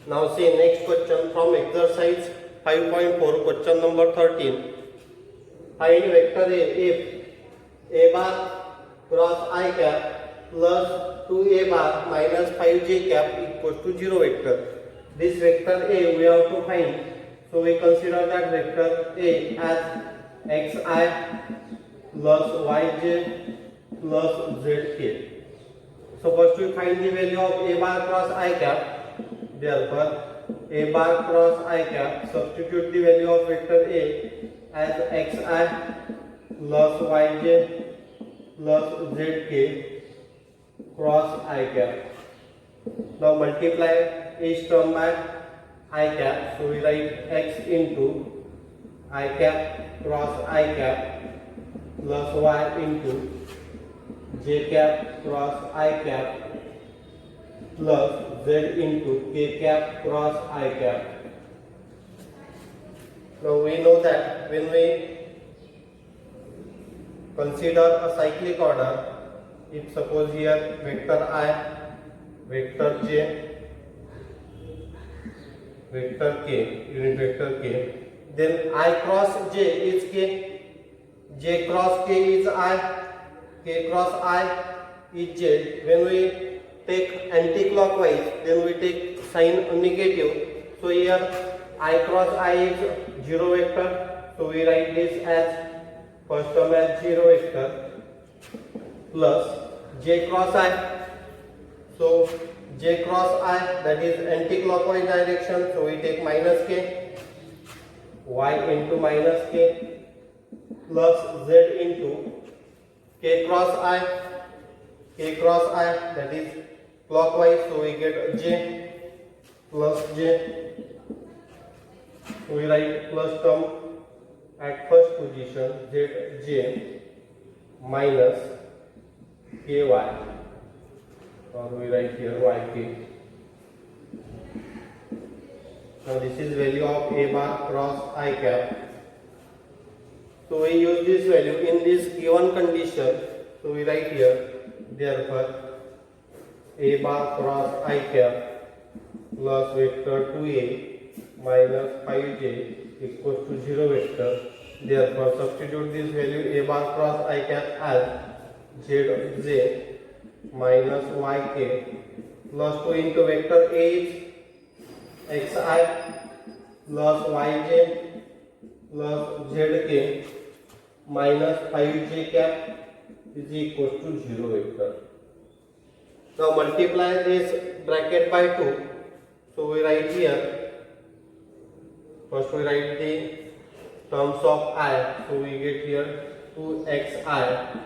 Now see next question from exercise 5.4, question number 13. Find vector A if A bar cross I cap plus 2A bar minus 5J cap equals to 0 vector. This vector A we have to find. So we consider that vector A as xi plus yj plus zk. So first we find the value of A bar cross I cap. Therefore, A bar cross I cap, substitute the value of vector A as xi plus yj plus zk cross I cap. Now multiply each term by I cap. So we write x into I cap cross I cap plus y into j cap cross I cap plus z into k cap cross I cap. Now we know that when we consider a cyclic order, if suppose here vector I, vector j, vector k, unit vector k, then I cross j is k, j cross k is I, k cross I is j. When we take anti-clockwise, then we take sign negative. So here I cross I is 0 vector. So we write this as first term as 0 vector plus j cross I. So j cross I, that is anti-clockwise direction. So we take minus k, y into minus k plus z into k cross I, that is clockwise. So we get j plus j. We write plus term at first position zj minus ky, or we write here yk. Now this is value of A bar cross I cap. So we use this value in this given condition. So we write here, therefore A bar cross I cap plus vector 2A minus 5J equals to 0 vector. Therefore substitute this value A bar cross I cap as zj minus yk plus 2 into vector A is xi plus yj plus zk minus 5j cap is equals to 0 vector. Now multiply this bracket by 2. So we write here, first we write the terms of I. So we get here 2xi.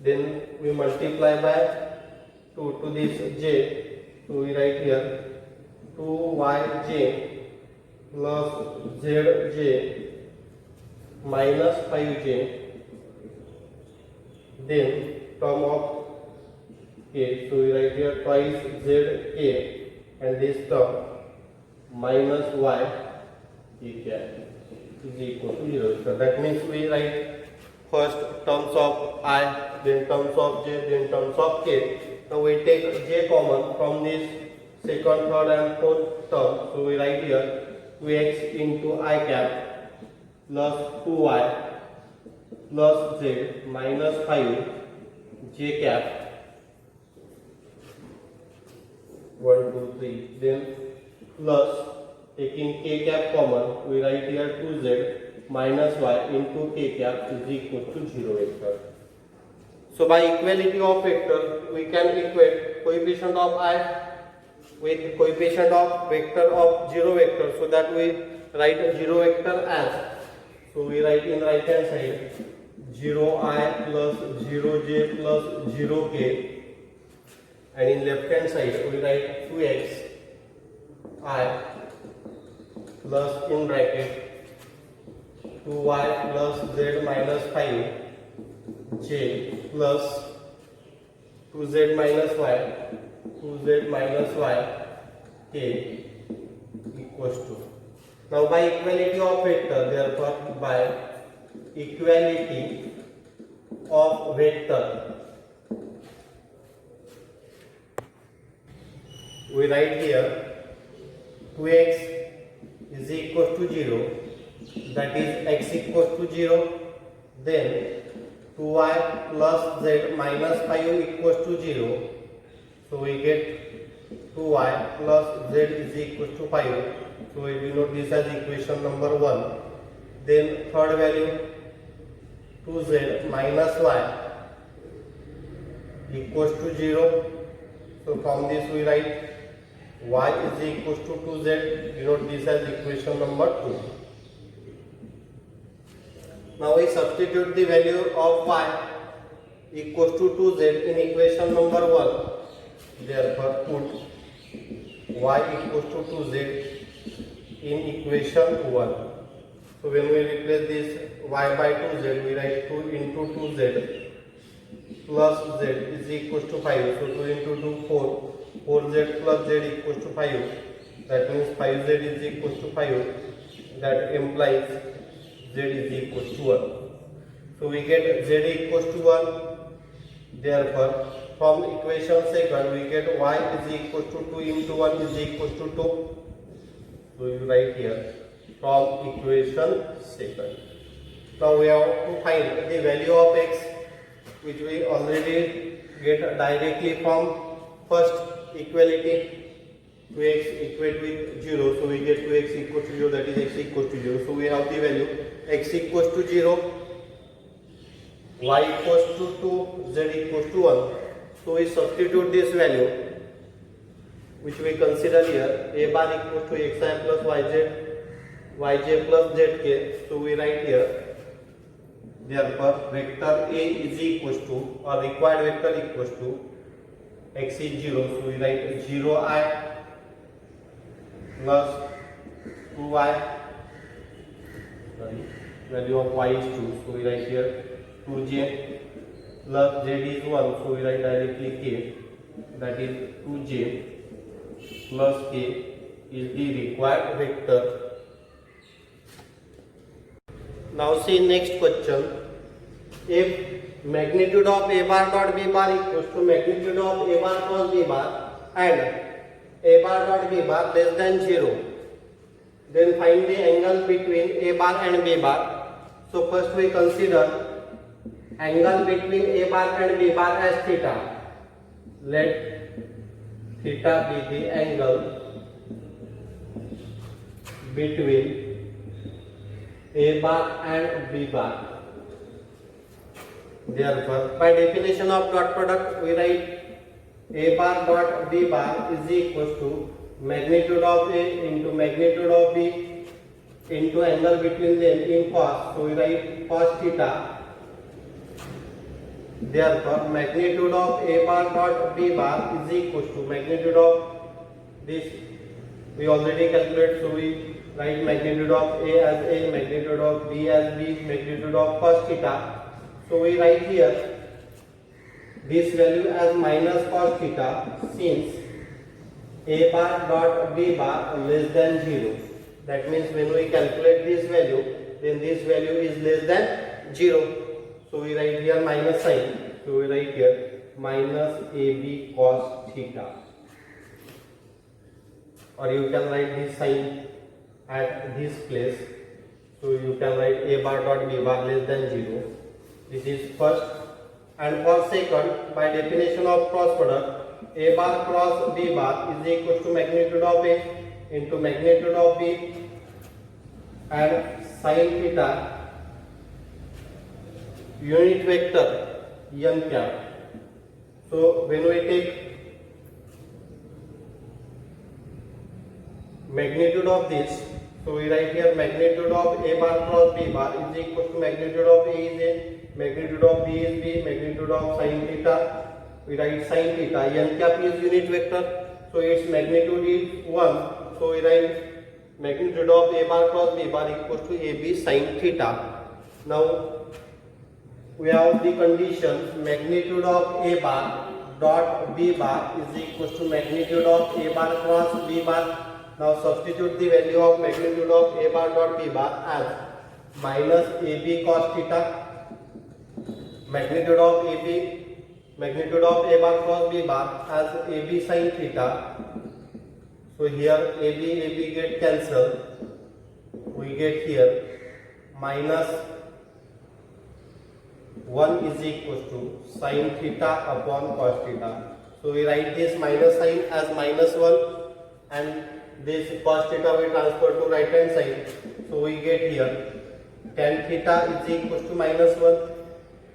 Then we multiply by 2 to this j. So we write here 2yj plus zj minus 5j. Then term of k. So we write here twice zk and this term minus y k cap is equal to 0. So that means we write first terms of I, then terms of j, then terms of k. Now we take j common from this second, third and fourth term. So we write here 2x into I cap plus 2y plus z minus 5 j cap 1, 2, 3. Then plus taking k cap common, we write here 2z minus y into k cap is equal to 0 vector. So by equality of vector, we can equate coefficient of I with coefficient of vector of 0 vector, so that we write 0 vector as, so we write in right hand side 0i plus 0j plus 0k, and in left hand side we write 2x I plus in bracket 2y plus z minus 5 j plus 2z minus y, 2z minus y k equals to. Now by equality of vector, therefore by equality of vector, we write here 2x is equals to 0, that is x equals to 0, then 2y plus z minus 5 equals to 0, so we get 2y plus z is equals to 5, so we denote this as equation number 1. Then third value 2z minus y equals to 0, so from this we write y is equals to 2z, denote this as equation number 2. Now we substitute the value of y equals to 2z in equation number 1. Therefore put y equals to 2z in equation 1. So when we replace this y by 2z, we write 2 into 2z plus z is equals to 5. So 2 into 2 4. 4z plus z equals to 5. That means 5z is equals to 5. That implies z is equals to 1. So we get z equals to 1. Therefore, from equation second we get y is equals to 2 into 1 is equals to 2. So you write here from equation second. Now we have to find the value of x, which we already get directly from first equality. 2x equate with 0, so we get 2x equals to 0, that is x equals to 0. So we have the value x equals to 0, y equals to 2, z equals to 1. So we substitute this value, which we consider here, a bar equals to xi plus yj plus zk. So we write here, therefore vector a is equals to, or required vector equals to, x is 0, so we write 0i plus 2y, value of y is 2, so we write here 2j plus z is 1, so we write directly k, that is 2j plus k is the required vector. Now see next question. If magnitude of a bar dot b bar equals to magnitude of a bar cross b bar and a bar dot b bar less than 0, then find the angle between a bar and b bar. So first we consider angle between a bar and b bar as theta. Let theta be the angle between a bar and b bar. Therefore, by definition of dot product, we write a bar dot b bar is equals to magnitude of a into magnitude of b into angle between them in cos. So we write cos theta. Therefore, magnitude of a bar dot b bar is equals to magnitude of this. We already calculate, so we write magnitude of a as a, magnitude of b as b, magnitude of cos theta. So we write here this value as minus cos theta, since a bar dot b bar less than 0. That means when we calculate this value, then this value is less than 0. So we write here minus sign. So we write here minus ab cos theta. Or you can write this sign at this place. So you can write a bar dot b bar less than 0. This is first. And for second, by definition of cross product, a bar cross b bar is equal to magnitude of a into magnitude of b and sin theta unit vector n cap. So when we take magnitude of this, so we write here magnitude of a bar cross b bar is equal to magnitude of a is a, magnitude of b is b, magnitude of sin theta, we write sin theta, n cap is unit vector, so its magnitude is 1, so we write magnitude of a bar cross b bar equals to ab sin theta. Now we have the condition magnitude of a bar dot b bar is equals to magnitude of a bar cross b bar. Now substitute the value of magnitude of a bar dot b bar as minus ab cos theta, magnitude of a bar cross b bar as ab sin theta. So here AB get cancelled. We get here minus 1 is equals to sin theta upon cos theta. So we write this minus sign as minus 1 and this cos theta we transfer to right hand side. So we get here tan theta is equals to minus 1.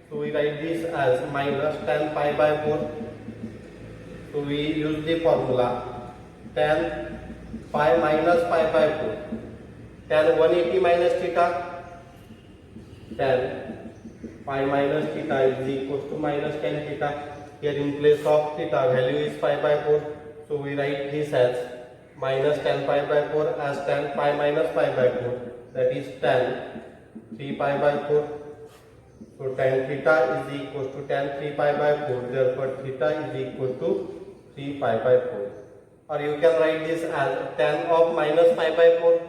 So we write this as minus tan pi by 4. So we use the formula tan pi minus pi by 4. Tan 180 minus theta, tan pi minus theta is equals to minus tan theta. Here in place of theta value is pi by 4. So we write this as minus tan pi by 4 as tan pi minus pi by 4. That is tan 3 pi by 4. So tan theta is equals to tan 3 pi by 4. Therefore theta is equal to 3 pi by 4. Or you can write this as tan of minus pi by 4.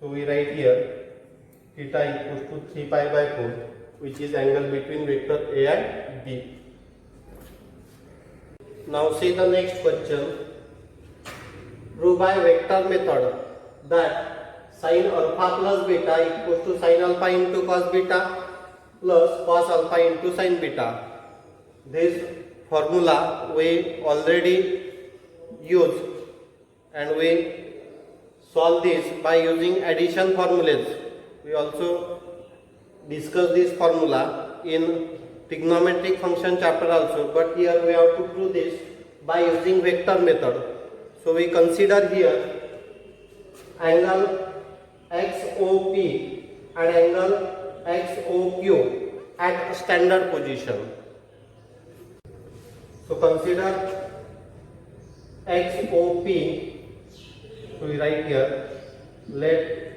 So we write here theta equals to 3 pi by 4, which is angle between vector A and B. Now see the next question. Prove by vector method that sin alpha plus beta equals to sin alpha into cos beta plus cos alpha into sin beta. This formula we already used and we solve this by using addition formulas. We also discuss this formula in trigonometric function chapter also, but here we have to prove this by using vector method. So we consider here angle XOP and angle XOQ at standard position. So consider XOP. So we write here, let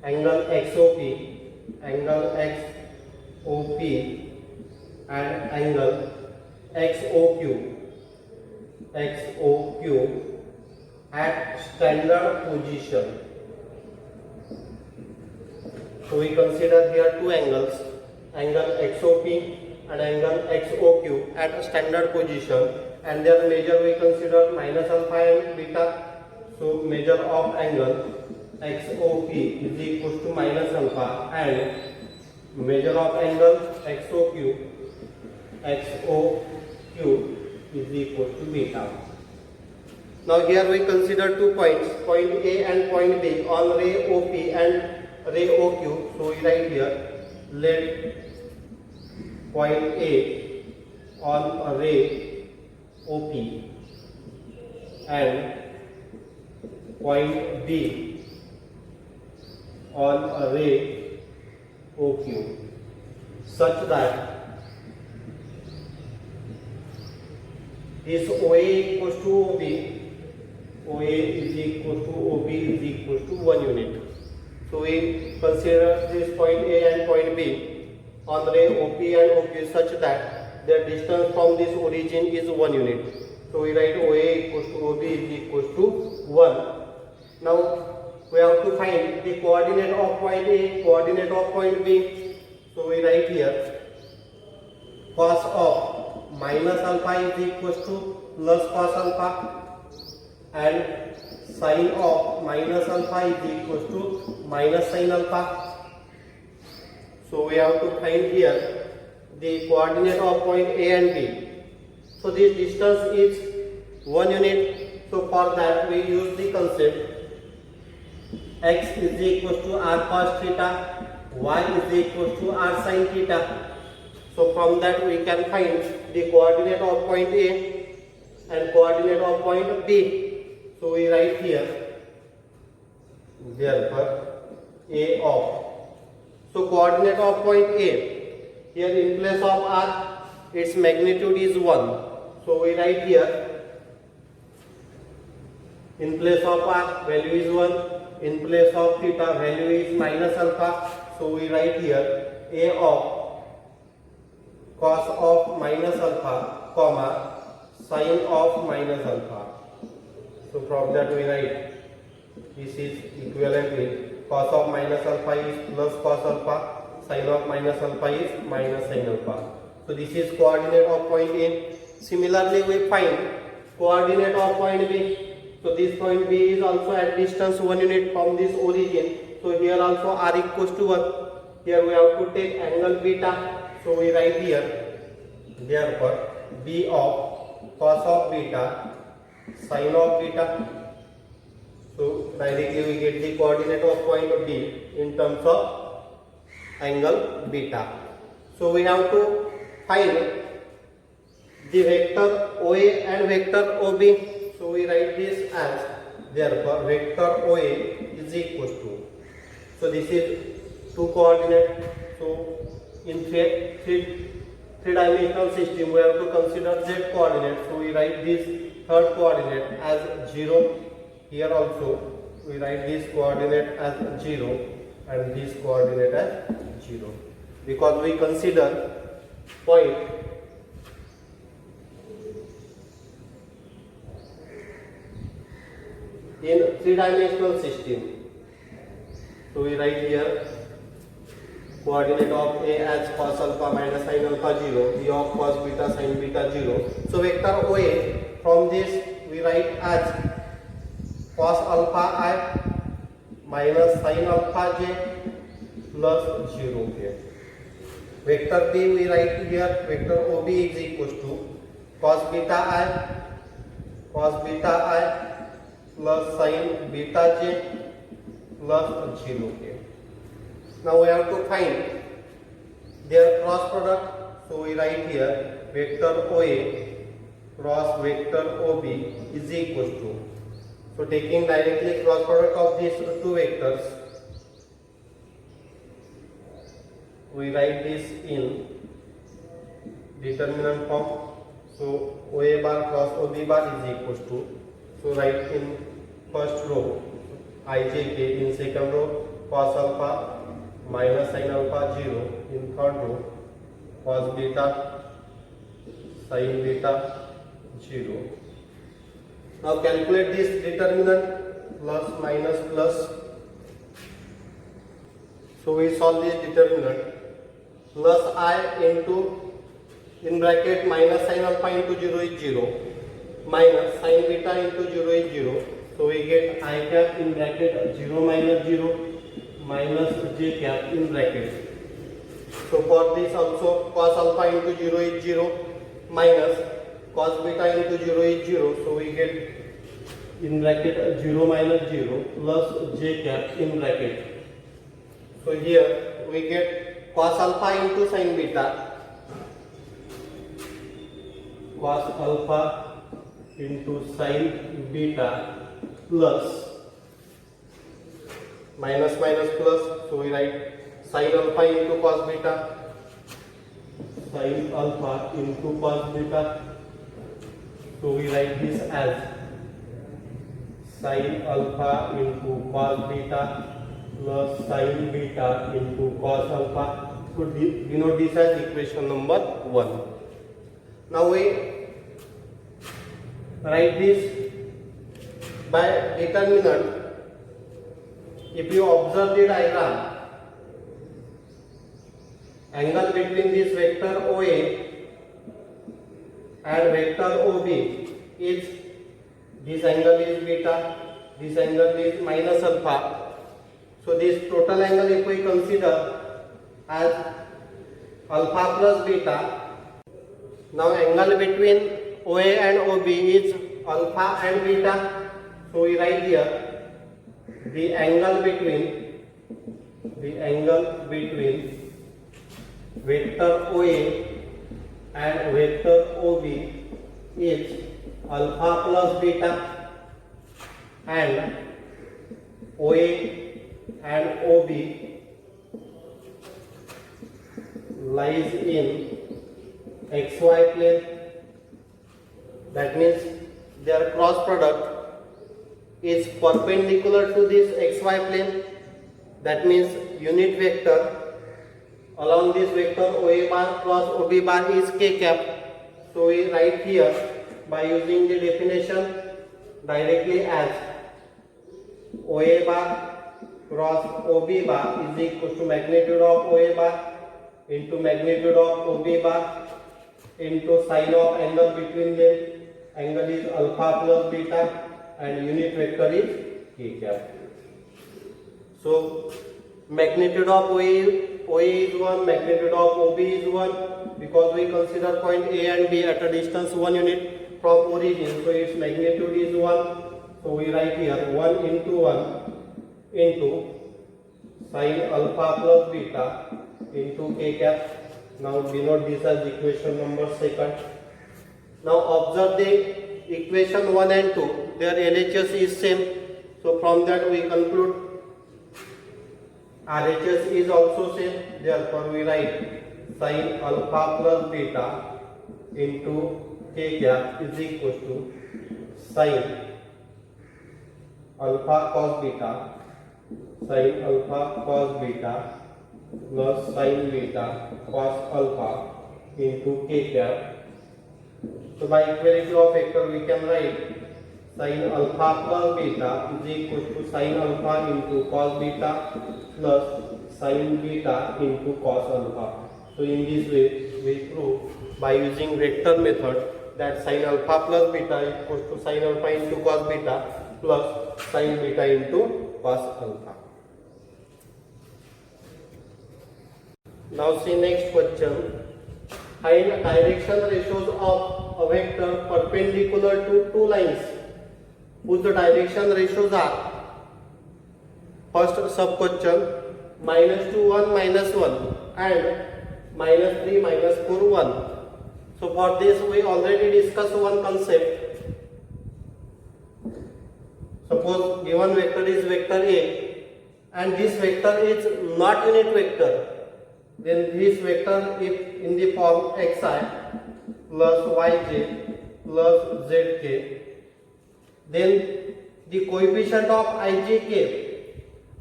angle XOP, angle XOP and angle XOQ at standard position. So we consider here two angles, angle XOP and angle XOQ at standard position, and their measure we consider minus alpha and beta. So measure of angle XOP is equals to minus alpha and measure of angle XOQ is equals to beta. Now here we consider 2 points, point A and point B on ray OP and ray OQ. So we write here, let point A on ray OP and point B on a ray OQ such that this OA equals to OB, OA is equals to OB is equals to 1 unit. So we consider this point A and point B on ray OP and OQ such that their distance from this origin is 1 unit. So we write OA equals to OB is equals to 1. Now we have to find the coordinate of point A, coordinate of point B. So we write here cos of minus alpha is equals to plus cos alpha and sin of minus alpha is equals to minus sin alpha. So we have to find here the coordinate of point A and B. So this distance is 1 unit. So for that we use the concept x is equals to r cos theta, y is equals to r sin theta. So from that we can find the coordinate of point A and coordinate of point B. So we write here, therefore A of. So coordinate of point A, here in place of r, its magnitude is 1. So we write here, in place of r, value is 1. In place of theta, value is minus alpha. So we write here A of cos of minus alpha, comma, sin of minus alpha. So from that we write, this is equivalently cos of minus alpha is plus cos alpha, sin of minus alpha is minus sin alpha. So this is coordinate of point A. Similarly we find coordinate of point B. So this point B is also at distance 1 unit from this origin. So here also R equals to 1. Here we have to take angle beta. So we write here, therefore B of cos of beta sin of beta. So directly we get the coordinate of point B in terms of angle beta. So we have to find the vector OA and vector OB. So we write this as, therefore vector OA is equals to, so this is 2 coordinate. So in three-dimensional system we have to consider Z coordinate. So we write this third coordinate as 0. Here also we write this coordinate as 0 and this coordinate as 0, because we consider point in three-dimensional system. So we write here coordinate of A as cos alpha minus sin alpha 0, B of cos beta sin beta 0. So vector OA, from this we write as cos alpha I minus sin alpha j plus 0 here. Vector B we write here, vector OB is equals to cos beta I plus sin beta j plus 0 here. Now we have to find their cross product. So we write here vector OA cross vector OB is equals to, so taking directly cross product of these two vectors, we write this in determinant form. So OA bar cross OB bar is equals to, so write in first row ijk, in second row cos alpha minus sin alpha 0, in third row cos beta sin beta 0. Now calculate this determinant, plus minus plus. So we solve this determinant, plus I into, in bracket, minus sin alpha into 0 is 0, minus sin beta into 0 is 0. So we get I cap in bracket 0 minus 0 minus j cap in bracket. So for this also cos alpha into 0 is 0 minus cos beta into 0 is 0. So we get in bracket 0 minus 0 plus j cap in bracket. So here we get cos alpha into sin beta, cos alpha into sin beta plus minus minus plus. So we write sin alpha into cos beta, sin alpha into cos beta. So we write this as sin alpha into cos beta plus sin beta into cos alpha. So denote this as equation number 1. Now we write this by determinant. If you observe the diagram, angle between this vector OA and vector OB is, this angle is beta, this angle is minus alpha. So this total angle if we consider as alpha plus beta, now angle between OA and OB is alpha and beta. So we write here the angle between vector OA and vector OB is alpha plus beta, and OA and OB lies in XY plane. That means their cross product is perpendicular to this XY plane. That means unit vector along this vector OA bar cross OB bar is k cap. So we write here by using the definition directly as OA bar cross OB bar is equal to magnitude of OA bar into magnitude of OB bar into sine of angle between them. Angle is alpha plus beta and unit vector is k cap. So magnitude of OA is 1, magnitude of OB is 1, because we consider point A and B at a distance 1 unit from origin, so its magnitude is 1. So we write here 1 into 1 into sin alpha plus beta into k cap. Now denote this as equation number 2. Now observe the equation 1 and 2, their LHS is same. So from that we conclude RHS is also same. Therefore we write sin alpha plus beta into k cap is equal to sin alpha cos beta plus sin beta cos alpha into k cap. So by equality of vector we can write sin alpha plus beta is equal to sin alpha into cos beta plus sin beta into cos alpha. So in this way we prove by using vector method that sin alpha plus beta is equal to sin alpha into cos beta plus sin beta into cos alpha. Now see next question. Find direction ratios of a vector perpendicular to two lines whose direction ratios are. First sub question, -2 1 -1 and -3 -4 1. So for this we already discussed one concept. Suppose given vector is vector A and this vector is not unit vector, then this vector if in the form xi plus yj plus zk, then the coefficient of ijk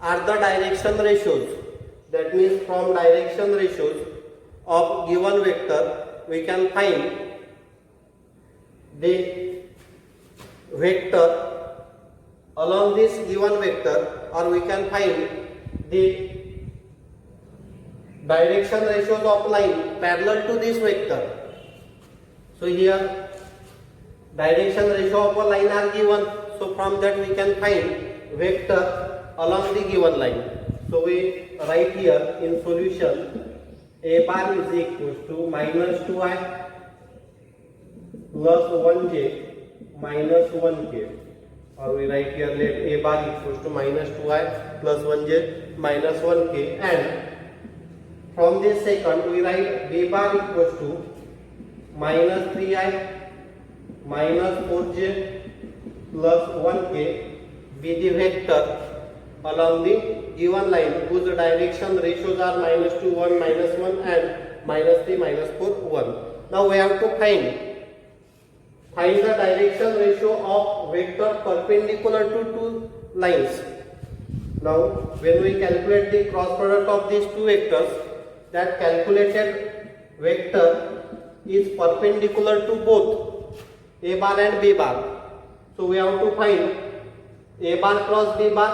are the direction ratios. That means from direction ratios of given vector we can find the vector along this given vector, or we can find the direction ratios of line parallel to this vector. So here direction ratio of a line are given, so from that we can find vector along the given line. So we write here in solution a bar is equal to -2i plus 1j minus 1k, or we write here let a bar equals to -2i plus 1j minus 1k, and from this second we write b bar equals to -3i minus 4j plus 1k be the vector along the given line whose direction ratios are -2 1 -1 and -3 -4 1. Now we have to find the direction ratio of vector perpendicular to two lines. Now when we calculate the cross product of these two vectors, that calculated vector is perpendicular to both a bar and b bar. So we have to find a bar cross b bar.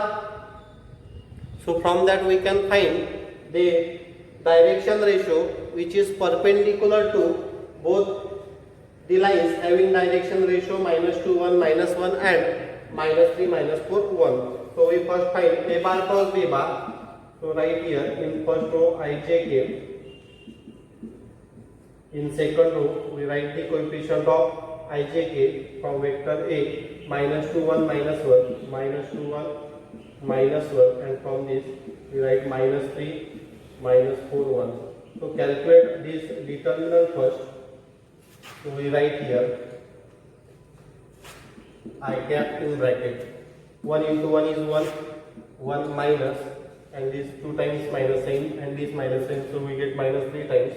So from that we can find the direction ratio which is perpendicular to both the lines having direction ratio -2 1 -1 and -3 -4 1. So we first find a bar cross b bar. So right here in first row ijk, in second row we write the coefficient of ijk from vector A -2 1 -1 -2 1 -1, and from this we write -3 -4 1. So calculate this determinant first. So we write here I cap in bracket 1 into 1 is 1, 1 minus, and this 2 times minus sign and this minus sign, so we get -3 times.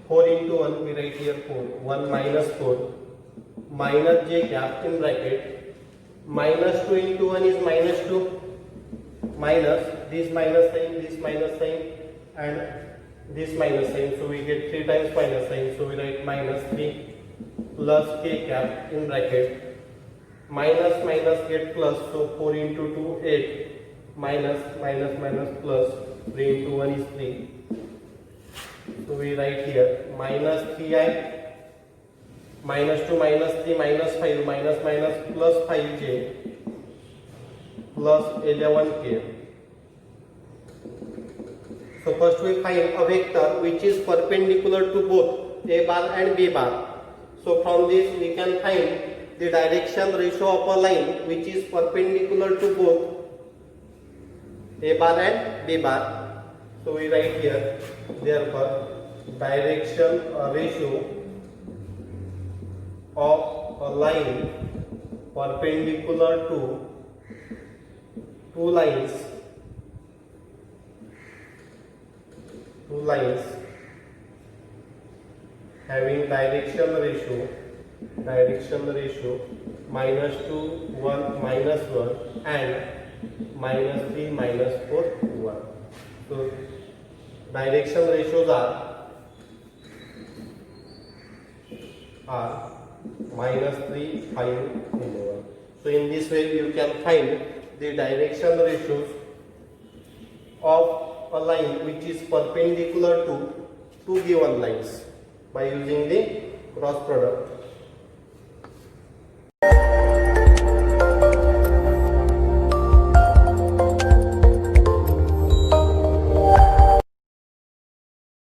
4 into 1 we write here 4, 1 minus 4 minus j cap in bracket, -2 into 1 is -2 minus this minus sign and this minus sign, so we get 3 times minus sign, so we write -3 plus k cap in bracket, minus minus get plus, so 4 into 2 8 minus plus 3 into 1 is 3, so we write here -3i -2 -3 -5 plus 5j plus 11k. So first we find a vector which is perpendicular to both a bar and b bar. So from this we can find the direction ratio of a line which is perpendicular to both a bar and b bar. So we write here, therefore direction ratio of a line perpendicular to two lines having direction ratio -2 1 -1 and -3 -4 1. So direction ratios are -3 5 11. So in this way you can find the direction ratios of a line which is perpendicular to two given lines by using the cross product.